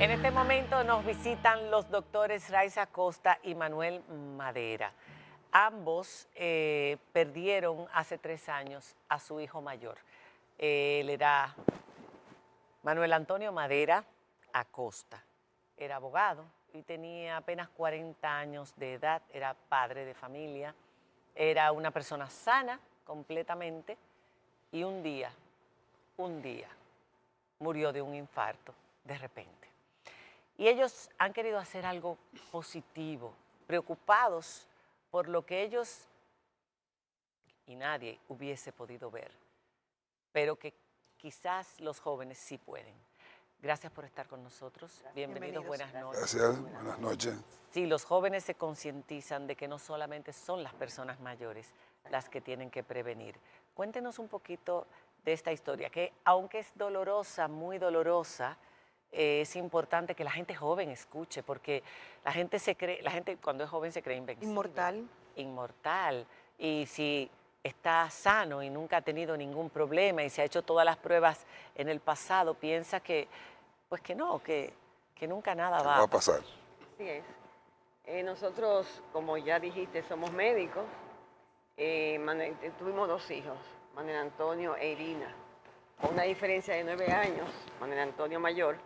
En este momento nos visitan los doctores Raiza Costa y Manuel Madera. Ambos perdieron hace 3 años a su hijo mayor. Él era Manuel Antonio Madera Acosta. Era abogado y tenía apenas 40 años de edad, era padre de familia, era una persona sana completamente y un día murió de un infarto de repente. Y ellos han querido hacer algo positivo, preocupados por lo que ellos y nadie hubiese podido ver, pero que quizás los jóvenes sí pueden. Gracias por estar con nosotros. Bienvenidos, buenas noches. Gracias, buenas noches. Sí, los jóvenes se concientizan de que no solamente son las personas mayores las que tienen que prevenir. Cuéntenos un poquito de esta historia, que aunque es dolorosa, muy dolorosa, es importante que la gente joven escuche, porque la gente cuando es joven se cree invencible. Inmortal. Inmortal. Y si está sano y nunca ha tenido ningún problema y se ha hecho todas las pruebas en el pasado, piensa que, pues que no, que nunca nada va a pasar. Así es. Nosotros, como ya dijiste, somos médicos. Tuvimos 2 hijos, Manuel Antonio e Irina, con una diferencia de 9 años, Manuel Antonio mayor,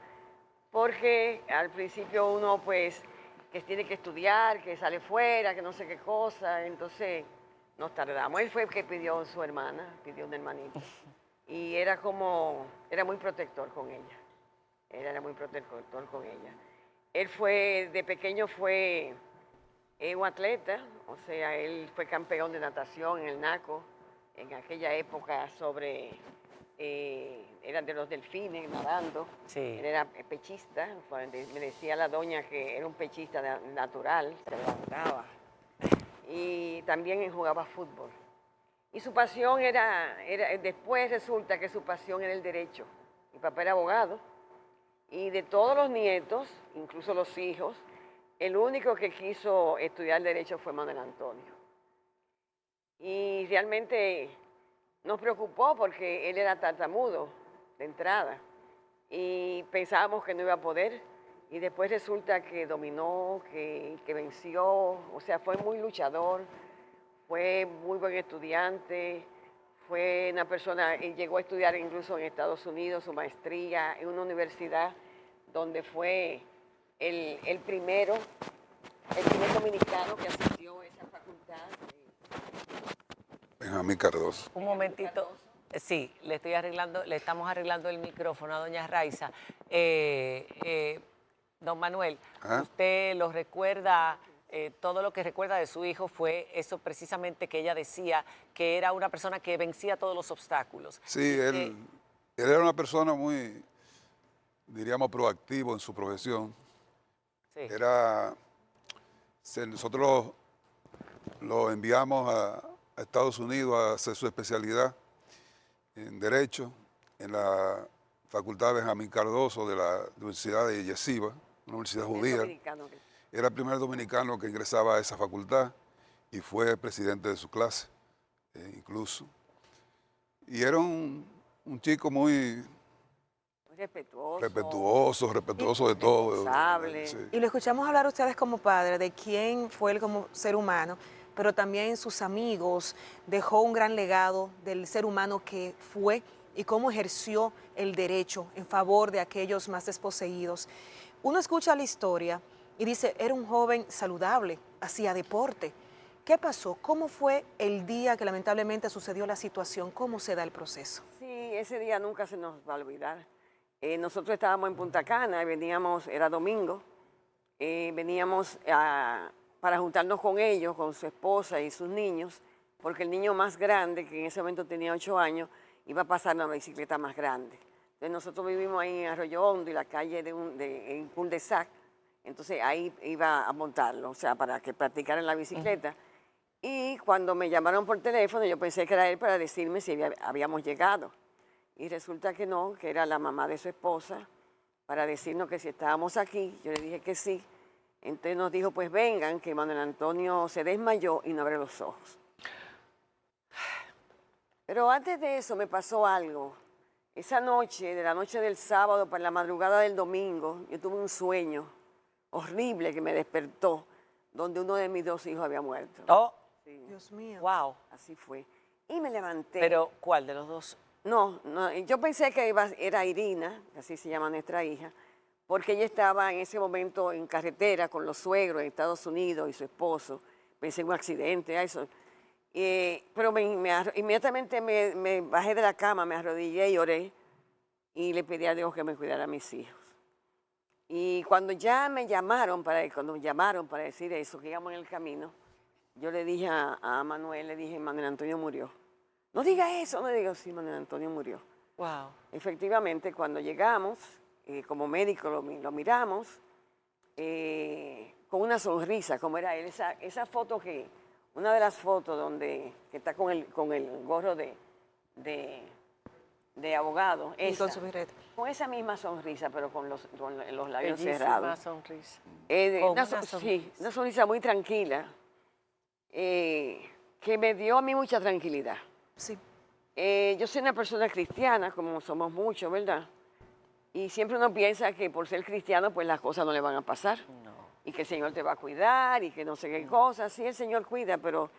porque al principio uno pues que tiene que estudiar, que sale fuera, que no sé qué cosa, entonces nos tardamos. Él fue el que pidió su hermana, pidió un hermanito, y era muy protector con ella, él era muy protector con ella. Él de pequeño fue un atleta, o sea, él fue campeón de natación en el NACO, en aquella época eran de los delfines nadando. Sí. Él era pechista, me decía la doña que era un pechista natural, se levantaba. Y también jugaba fútbol. Y su pasión después resulta que su pasión era el derecho. Mi papá era abogado y de todos los nietos, incluso los hijos, el único que quiso estudiar derecho fue Manuel Antonio. Y realmente nos preocupó porque él era tartamudo de entrada y pensábamos que no iba a poder y después resulta que dominó, que venció, o sea, fue muy luchador, fue muy buen estudiante, fue una persona, y llegó a estudiar incluso en Estados Unidos su maestría en una universidad donde fue el primer dominicano que asistió a esa facultad. Benjamín Cardoso. Un momentito. Sí, le estamos arreglando el micrófono a doña Raiza. Don Manuel, usted lo recuerda, todo lo que recuerda de su hijo fue eso precisamente que ella decía, que era una persona que vencía todos los obstáculos. Sí, él era una persona muy, diríamos, proactivo en su profesión. Sí. Nosotros lo enviamos a Estados Unidos a hacer su especialidad en Derecho en la Facultad Benjamín Cardoso de la Universidad de Yeshiva, una universidad judía. Era el primer dominicano que ingresaba a esa facultad y fue presidente de su clase, incluso. Y era un chico muy respetuoso de todo. Responsable. Sí. Y lo escuchamos hablar ustedes como padre de quién fue él como ser humano, pero también sus amigos, dejó un gran legado del ser humano que fue y cómo ejerció el derecho en favor de aquellos más desposeídos. Uno escucha la historia y dice, era un joven saludable, hacía deporte. ¿Qué pasó? ¿Cómo fue el día que lamentablemente sucedió la situación? ¿Cómo se da el proceso? Sí, ese día nunca se nos va a olvidar. Nosotros estábamos en Punta Cana, era domingo, veníamos para juntarnos con ellos, con su esposa y sus niños, porque el niño más grande, que en ese momento tenía 8 años, iba a pasar una bicicleta más grande. Entonces nosotros vivimos ahí en Arroyo Hondo y la calle en Cul-de-Sac, entonces ahí iba a montarlo, o sea, para que practicaran la bicicleta. Y cuando me llamaron por teléfono, yo pensé que era él para decirme si habíamos llegado. Y resulta que no, que era la mamá de su esposa, para decirnos que si estábamos aquí. Yo le dije que sí. Entonces nos dijo, pues vengan, que Manuel Antonio se desmayó y no abrió los ojos. Pero antes de eso me pasó algo esa noche, de la noche del sábado para la madrugada del domingo, yo tuve un sueño horrible que me despertó, donde uno de mis 2 hijos había muerto. Oh, Sí, Dios mío. wow. así fue. Y me levanté. Pero, ¿cuál de los dos? No, yo pensé que era Irina, así se llama nuestra hija, porque ella estaba en ese momento en carretera con los suegros en Estados Unidos y su esposo. Pensé en un accidente, eso. Pero inmediatamente me bajé de la cama, me arrodillé y oré y le pedí a Dios que me cuidara a mis hijos. Y cuando ya me llamaron para decir eso, que íbamos en el camino, yo le dije a Manuel, le dije, Manuel Antonio murió. No diga eso, no diga, sí, Manuel Antonio murió. Wow. Efectivamente, cuando llegamos, como médico lo miramos, con una sonrisa, como era él. Esa foto una de las fotos que está con el gorro de abogado, Y con esa, su birrete. con esa misma sonrisa, pero con los labios Bellísima cerrados. sonrisa. Una, Con so- una sí, sonrisa. una sonrisa muy tranquila, que me dio a mí mucha tranquilidad. Sí. Yo soy una persona cristiana, como somos muchos, ¿verdad? Y siempre uno piensa que por ser cristiano, pues las cosas no le van a pasar. No. Y que el Señor te va a cuidar y que no sé qué cosas. Sí, el Señor cuida, pero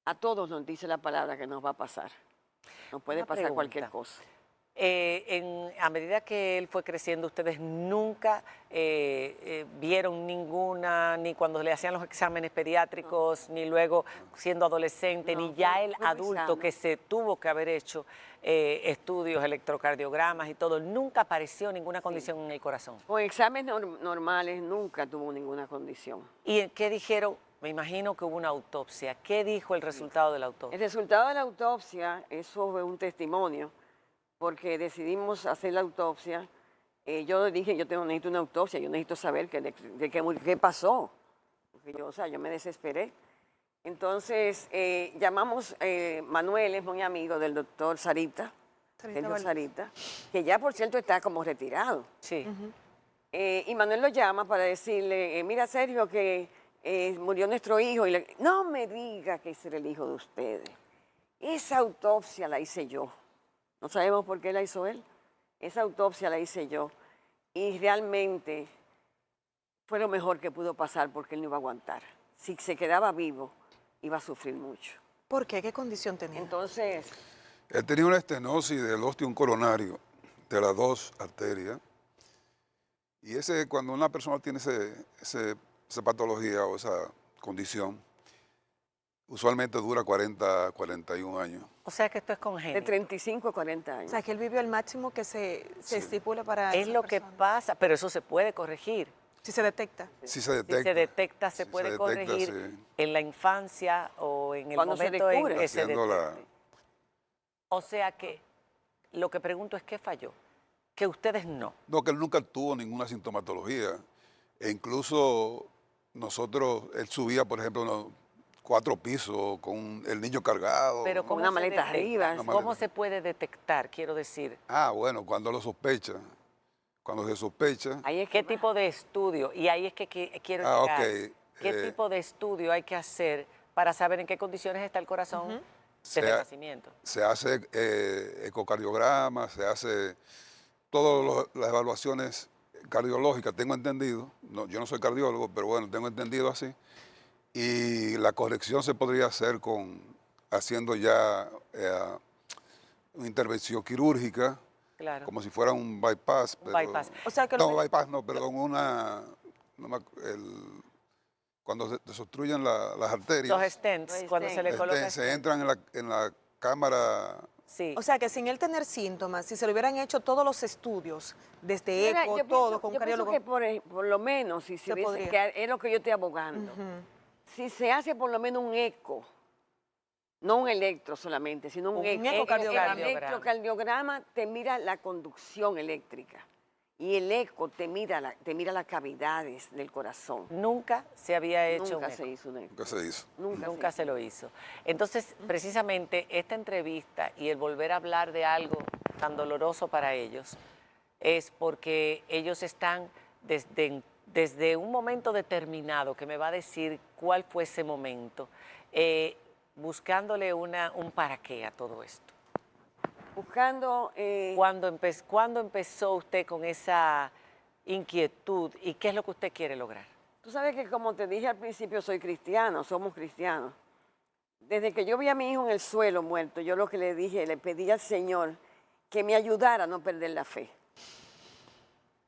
a todos nos dice la palabra que nos va a pasar. Nos puede Una pasar cualquier pregunta. cosa. A medida que él fue creciendo, ustedes nunca vieron ni cuando le hacían los exámenes pediátricos, ni luego siendo adolescente, No, ni ya fue- el fue muy adulto sano. que se tuvo que haber hecho estudios, electrocardiogramas y todo, nunca apareció ninguna condición en el corazón. Con exámenes normales nunca tuvo ninguna condición. ¿Y qué dijeron? Me imagino que hubo una autopsia. ¿Qué dijo el resultado de la El autopsia? resultado de la autopsia, eso fue un testimonio, porque decidimos hacer la autopsia. Yo dije, necesito una autopsia, yo necesito saber qué pasó. Porque yo me desesperé. Entonces, llamamos, Manuel es muy amigo del doctor Sarita, Sergio Valdés. Sarita, que ya por cierto está como retirado. Sí. Y Manuel lo llama para decirle, mira Sergio, que murió nuestro hijo. No me diga que ese era el hijo de ustedes. Esa autopsia la hice yo. No sabemos por qué la hizo él. Esa autopsia la hice yo. Y realmente fue lo mejor que pudo pasar porque él no iba a aguantar. Si se quedaba vivo, iba a sufrir mucho. ¿Por qué? ¿Qué condición tenía? Entonces, Él tenía una estenosis del ostium coronario de las 2 arterias. Y cuando una persona tiene esa patología o esa condición, usualmente dura 40, 41 años. O sea que esto es de congénito. 35 a 40 O años. sea, que él vivió el máximo que se estipula para Es esa lo que persona. pasa, pero eso se puede corregir. Si se detecta. Si se Si detecta. se detecta, se Si puede detecta, corregir sí. en la infancia o en el Cuando se momento en descubre. que se Haciendo la- detecte. O sea que lo que pregunto es qué falló, que ustedes no. No, que él nunca tuvo ninguna sintomatología. E incluso él subía, por ejemplo, 4 pisos con el niño cargado. Pero Con ¿cómo una se maleta detecta? arriba. Una ¿Cómo maleta. se puede detectar? Quiero decir, Bueno, cuando lo sospecha. Cuando se sospecha. Ahí es ¿qué que tipo de estudio? Y ahí es que quiero llegar. ok. ¿Qué tipo de estudio hay que hacer para saber en qué condiciones está el corazón desde el Se- nacimiento? Se hace ecocardiograma, se hace todas las evaluaciones cardiológicas, tengo entendido. Yo no soy cardiólogo, pero bueno, tengo entendido así. Y la corrección se podría hacer haciendo ya una intervención quirúrgica, Claro. como si fuera un bypass. Un pero- bypass. O sea, que No, bypass no, perdón, cuando se obstruyen las arterias. Los stents, Los cuando se le stents. coloca se entran en la cámara. Sí. O sea, que sin él tener síntomas, si se le hubieran hecho todos los estudios, desde Mira, eco, yo todo, pienso- con un yo pienso cardiólogo. que por lo menos, si se Se hubiese, podría. que es lo que yo estoy abogando, si se hace por lo menos un eco, no un electro solamente, sino un Un eco. ecocardiograma. El electrocardiograma te mira la conducción eléctrica y el eco te mira las cavidades del corazón. Nunca se había hecho Nunca un se eco. hizo un eco. ¿Qué se hizo? Nunca se lo hizo. Entonces, precisamente esta entrevista y el volver a hablar de algo tan doloroso para ellos es porque ellos están desde un momento determinado, que me va a decir cuál fue ese momento, buscándole un para qué a todo esto. Buscando... ¿Cuándo empezó usted con esa inquietud y qué es lo que usted quiere lograr? Tú sabes que como te dije al principio, soy cristiano, somos cristianos. Desde que yo vi a mi hijo en el suelo muerto, yo lo que le dije, le pedí al Señor que me ayudara a no perder la fe.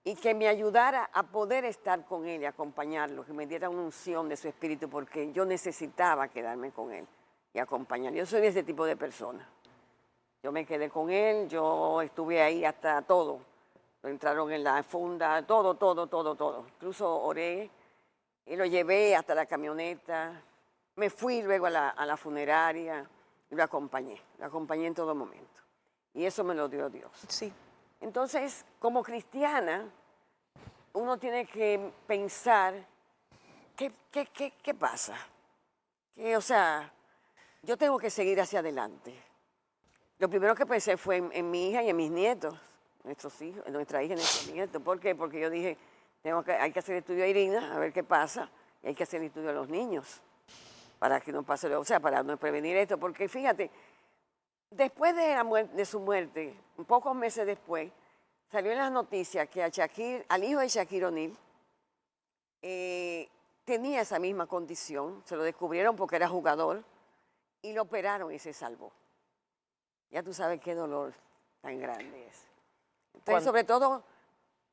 Y que me ayudara a poder estar con él y acompañarlo, que me diera una unción de su espíritu, porque yo necesitaba quedarme con él y acompañarlo. Yo soy de ese tipo de persona. Yo me quedé con él, yo estuve ahí hasta todo. Entraron en la funda, todo. Incluso oré y lo llevé hasta la camioneta. Me fui luego a la funeraria y lo acompañé en todo momento. Y eso me lo dio Dios. Sí. Entonces, como cristiana, uno tiene que pensar, ¿qué pasa? O sea, yo tengo que seguir hacia adelante. Lo primero que pensé fue en mi hija y en mis nietos, nuestros hijos, nuestra hija y nuestros nietos. ¿Por qué? Porque yo dije, hay que hacer estudio a Irina, a ver qué pasa, y hay que hacer estudio a los niños, para que no pase, o sea, para no prevenir esto. Porque fíjate, después de su muerte, pocos meses después, salió en las noticias que al hijo de Shaquille O'Neal tenía esa misma condición, se lo descubrieron porque era jugador, y lo operaron y se salvó. Ya tú sabes qué dolor tan grande es. Entonces, sobre todo,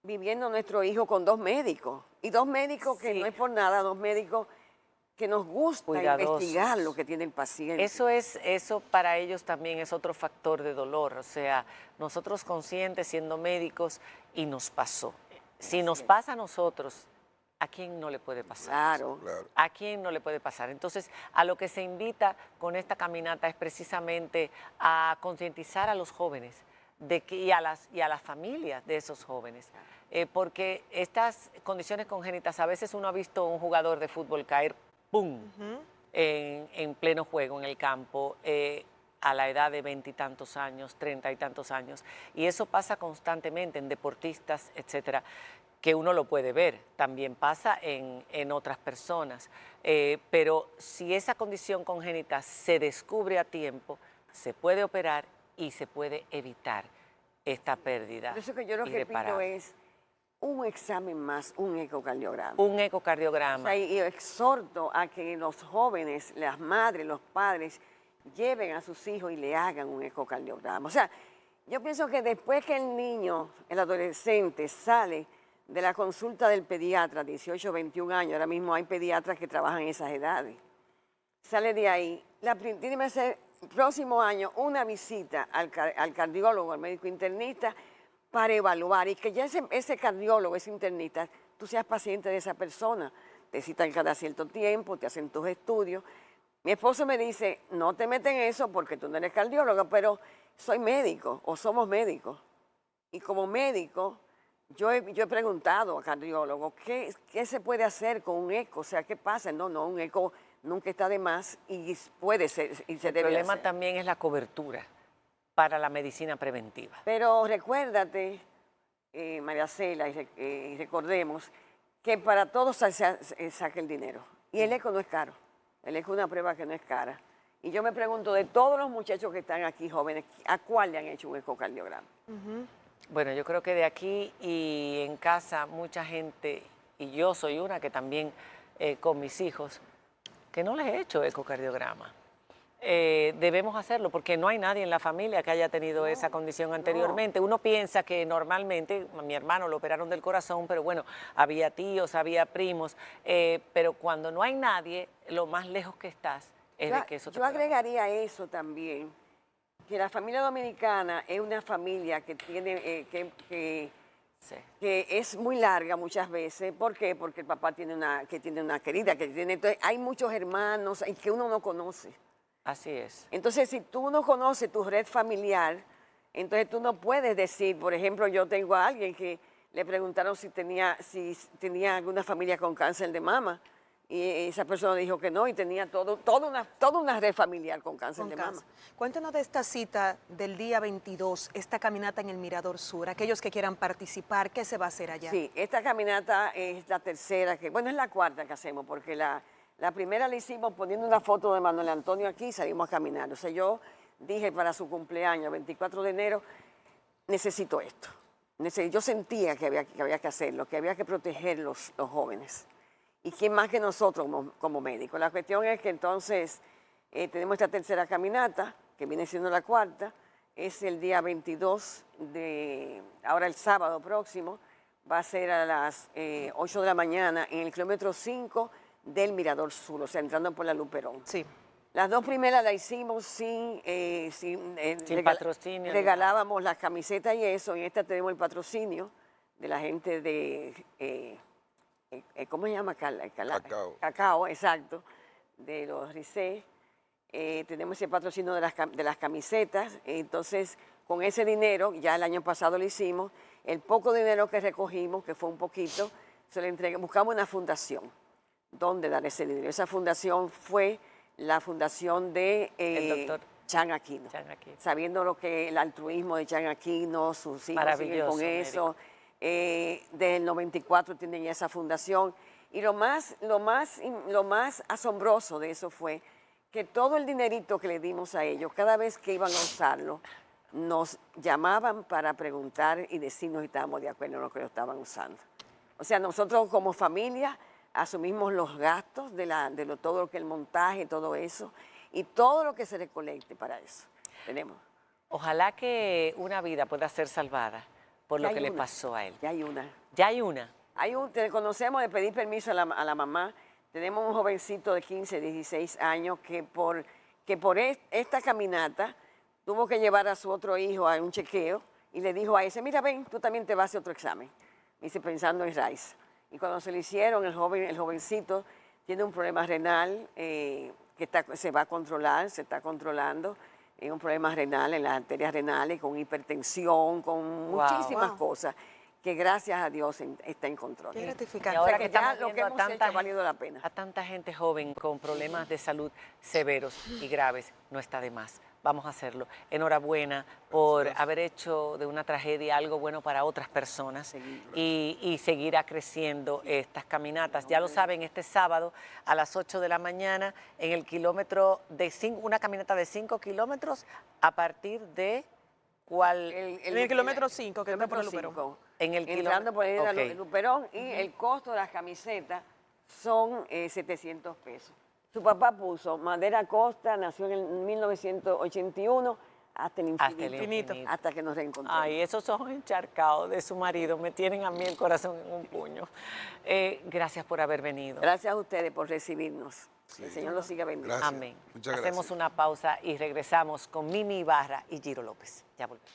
viviendo nuestro hijo con 2 médicos, y 2 médicos que Sí. no es por nada, 2 médicos que nos gusta Cuidadosos. investigar lo que tiene el paciente. Eso para ellos también es otro factor de dolor. O sea, nosotros conscientes siendo médicos y nos pasó. Si nos pasa a nosotros, ¿a quién no le puede pasar? Claro. Claro. ¿A quién no le puede pasar? Entonces, a lo que se invita con esta caminata es precisamente a concientizar a los jóvenes y a las familias de esos jóvenes. Porque estas condiciones congénitas, a veces uno ha visto a un jugador de fútbol caer, ¡pum!, en pleno juego, en el campo, a la edad de 20 y tantos años, 30 y tantos años. Y eso pasa constantemente en deportistas, etcétera, que uno lo puede ver, también pasa en otras personas. Pero si esa condición congénita se descubre a tiempo, se puede operar y se puede evitar esta pérdida. Por eso que yo lo que pido irreparable. es un examen más, un ecocardiograma. Un ecocardiograma. O sea, y exhorto a que los jóvenes, las madres, los padres, lleven a sus hijos y le hagan un ecocardiograma. O sea, yo pienso que después que el niño, el adolescente, sale de la consulta del pediatra, 18, 21 años, ahora mismo hay pediatras que trabajan en esas edades, sale de ahí, tiene que hacer el próximo año una visita al cardiólogo, al médico internista, para evaluar y que ya ese cardiólogo, ese internista, tú seas paciente de esa persona. Te citan cada cierto tiempo, te hacen tus estudios. Mi esposo me dice, no te meten en eso porque tú no eres cardiólogo, pero soy médico o somos médicos. Y como médico, yo he preguntado a cardiólogos, ¿qué se puede hacer con un eco? O sea, ¿qué pasa? No, un eco nunca está de más y puede ser y se El debe problema hacer. también es la cobertura para la medicina preventiva. Pero recuérdate, María Cela, y recordemos que para todos se saca el dinero. Y el eco no es caro. El eco es una prueba que no es cara. Y yo me pregunto, de todos los muchachos que están aquí jóvenes, ¿a cuál le han hecho un ecocardiograma? Bueno, yo creo que de aquí y en casa mucha gente, y yo soy una que también con mis hijos, que no les he hecho ecocardiograma. Debemos hacerlo porque no hay nadie en la familia que haya tenido esa condición anteriormente. Uno piensa que normalmente, a mi hermano lo operaron del corazón, pero bueno, había tíos, había primos, pero cuando no hay nadie, lo más lejos que estás es de que eso te Yo pueda agregaría eso también, que la familia dominicana es una familia que tiene, Sí. que es muy larga muchas veces. ¿Por qué? Porque el papá tiene una querida, entonces hay muchos hermanos que uno no conoce. Así es. Entonces, si tú no conoces tu red familiar, entonces tú no puedes decir, por ejemplo, yo tengo a alguien que le preguntaron si tenía alguna familia con cáncer de mama, y esa persona dijo que no, y tenía toda una red familiar con cáncer de mama. Cuéntanos de esta cita del día 22, esta caminata en el Mirador Sur, aquellos que quieran participar, ¿qué se va a hacer allá? Sí, esta caminata es la tercera, es la cuarta que hacemos, porque la primera la hicimos poniendo una foto de Manuel Antonio aquí y salimos a caminar. O sea, yo dije para su cumpleaños, 24 de enero, necesito esto. Yo sentía que había que hacerlo, que había que proteger los jóvenes. ¿Y quién más que nosotros como médicos? La cuestión es que entonces tenemos esta tercera caminata, que viene siendo la cuarta, es el día 22 ahora el sábado próximo, va a ser a las 8 de la mañana en el kilómetro 5 del Mirador Sur, o sea, entrando por la Luperón. Sí. Las dos primeras las hicimos sin patrocinio. Regalábamos las camisetas y eso. En esta tenemos el patrocinio de la gente de, ¿cómo se llama? Cacao. Cacao, exacto, de los RICE. Tenemos ese patrocinio de las camisetas. Entonces, con ese dinero, ya el año pasado lo hicimos, el poco dinero que recogimos, que fue un poquito, se lo entregamos, buscamos una fundación. ¿Dónde dar ese dinero? Esa fundación fue la fundación de el doctor Chan Aquino. Sabiendo lo que el altruismo de Chan Aquino, sus hijos siguen con eso. Desde el 94 tienen ya esa fundación. Y lo más asombroso de eso fue que todo el dinerito que le dimos a ellos, cada vez que iban a usarlo, nos llamaban para preguntar y decirnos si estábamos de acuerdo en lo que lo estaban usando. O sea, nosotros como familia asumimos los gastos de todo lo que el montaje, todo eso, y todo lo que se recolecte para eso. Tenemos. Ojalá que una vida pueda ser salvada por lo que le pasó a él. Ya hay una. Ya hay una. Conocemos de pedir permiso a la mamá. Tenemos un jovencito de 15, 16 años que por esta caminata tuvo que llevar a su otro hijo a un chequeo y le dijo a ese, mira, ven, tú también te vas a hacer otro examen. Dice, pensando en Raiza. Y cuando se lo hicieron, el jovencito tiene un problema renal que se va a controlar, se está controlando. Un problema renal en las arterias renales, con hipertensión, con muchísimas cosas, que gracias a Dios está en control. Qué Y gratificante. ahora O sea, que que ya estamos lo que viendo hemos hecho ha valido la pena. a tanta gente joven con problemas de salud severos y graves, no está de más. Vamos a hacerlo. Enhorabuena por haber hecho de una tragedia algo bueno para otras personas y seguirá creciendo estas caminatas. Ya lo saben, este sábado a las 8 de la mañana en el kilómetro una caminata de 5 kilómetros a partir de ¿cuál? En el kilómetro 5, que está por el Luperón. Entrando por el Luperón, y el costo de las camisetas son 700 pesos. Su papá puso Madera Costa, nació en el 1981, hasta el infinito, hasta que nos reencontremos. Ay, esos ojos encharcados de su marido me tienen a mí el corazón en un puño. Gracias por haber venido. Gracias a ustedes por recibirnos. Sí. El Señor los siga bendiciendo. Gracias. Amén. Muchas Hacemos gracias. una pausa y regresamos con Mimi Ibarra y Giro López. Ya volvemos.